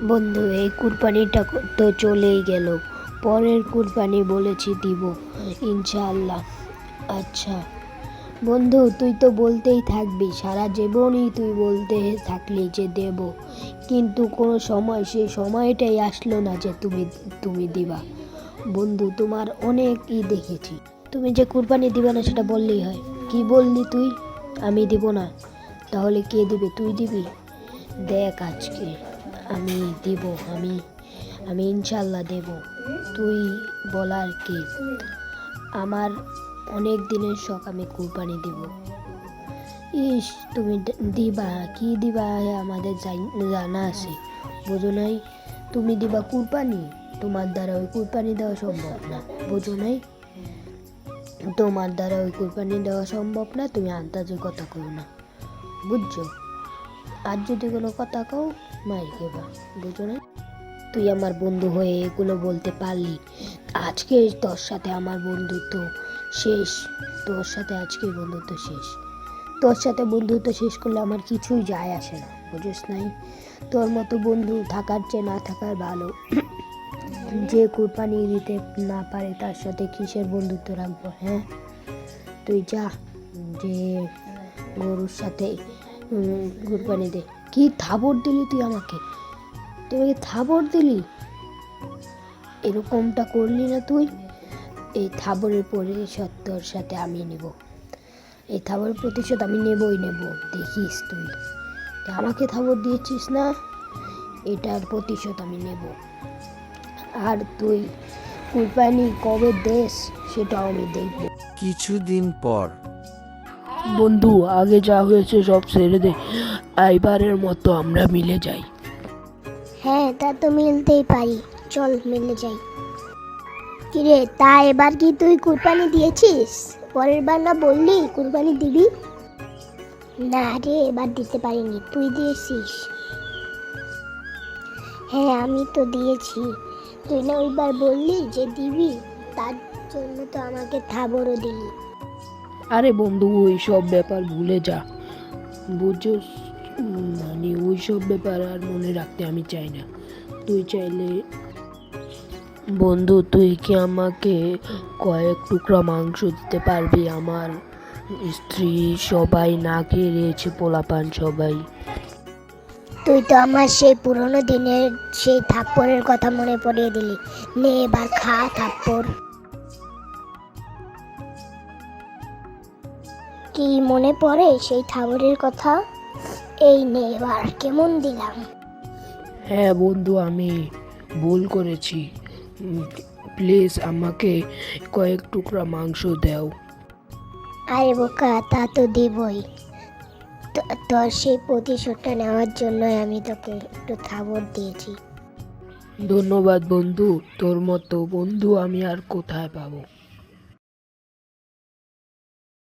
বন্ধু, এই কুরবানিটা তো চলেই গেল। পরের কুরবানি বলেছি দিব ইনশাআল্লাহ। আচ্ছা বন্ধু, তুই তো বলতেই থাকবি, সারা জীবনই তুই বলতে থাকলি যে দেব, কিন্তু কোনো সময় সেই সময়টাই আসলো না যে তুমি দিবা। বন্ধু, তোমার অনেকই দেখেছি, তুমি যে কুরবানি দিবে না সেটা বললেই হয়। কি বললি তুই? আমি দিব না? তাহলে কে দিবে? তুই দিবি? দেখ আজকে আমি দেব, আমি আমি ইনশাল্লাহ দেব। তুই বলার কি? আমার অনেক দিনের শখ, আমি কুরবানি দিব। ইস, তুমি দিবা কি দিবা আমাদের জানা আছে, বোঝো নাই? তুমি দিবা কুরবানি, তোমার দ্বারা ওই কুরবানি দেওয়া সম্ভব না, বোঝো নাই? তোমার দ্বারা ওই কুরবানি দেওয়া সম্ভব না, তুমি আন্দাজে কথা কও না, বুঝছো? আর যদি কোনো কথা কও মার খেবা, বুঝো না? তুই আমার বন্ধু হয়ে এগুলো বলতে পারলি? আজকে তোর সাথে আমার বন্ধুত্ব শেষ, তোর সাথে আজকে বন্ধুত্ব শেষ। তোর সাথে বন্ধুত্ব শেষ করলে আমার কিছুই যায় আসে না, বুঝিস নাই? তোর মতো বন্ধু থাকার চেয়ে না থাকার ভালো। যে কুরবানি দিতে না পারে তার সাথে কিসের বন্ধুত্ব রাখবো? হ্যাঁ, তুই যা, যে গরুর সাথে কুরবানি দে। কি থাবড় দিলি তুই আমাকে? তুই আমাকে থাবড় দিলি? এরকমটা করলি না তুই। এই থাবড়ের প্রতিশোধ তোর সাথে আমি নেব। এই থাবড়ের প্রতিশোধ আমি নেবই নেব। দেখিস তুই আমাকে থাবড় দিয়েছিস না, এটার প্রতিশোধ আমি নেব। আর তুই কুরবানি কবে দেশ সেটাও আমি দেখব। কিছুদিন পর। বন্ধু, আগে যা হয়েছে সব ছেড়ে দে, এবারের মতো আমরা মিলে যাই। হ্যাঁ, তা তো মিলতেই পারি, চল মিলে যাই। কিরে, তা এবার কি তুই কুরবানি দিয়েছিস? পরের বার না বললি কুরবানি দিবি? না রে, এবার দিতে পারিনি। তুই দিয়েছিস? হ্যাঁ, আমি তো দিয়েছি। তুই না ওইবার বললি যে দিবি, তার জন্য তো আমাকে থাবড়ও দিলি। আরে বন্ধু, ওই সব ব্যাপার ভুলে যা, বুঝছো? মানে ওই সব ব্যাপার আর মনে রাখতে আমি চাই না। তুই চাইলে বন্ধু, তুই কি আমাকে কয়েক টুকরা মাংস দিতে পারবি? আমার স্ত্রী সবাই না খেয়ে রয়েছে, পোলাপান সবাই। তুই তো আমার সেই পুরোনো দিনের সেই থাপ্পড়ের কথা মনে পড়িয়ে দিলি। নে এবার খা থাপ্পড়। কি মনে পড়ে সেই থাপ্পড়ের কথা? এই নে, এবার কেমন দিলাম? হ্যাঁ বন্ধু, আমি ভুল করেছি, প্লিজ আমাকে কয়েক টুকরা মাংস দাও। আরে বোকা, তা তো দিবই। তোর সেই প্রতিশোধটা নেওয়ার জন্যই আমি তোকে একটু থাবড় দিয়েছি। ধন্যবাদ বন্ধু, তোর মতো বন্ধু আমি আর কোথায় পাবো?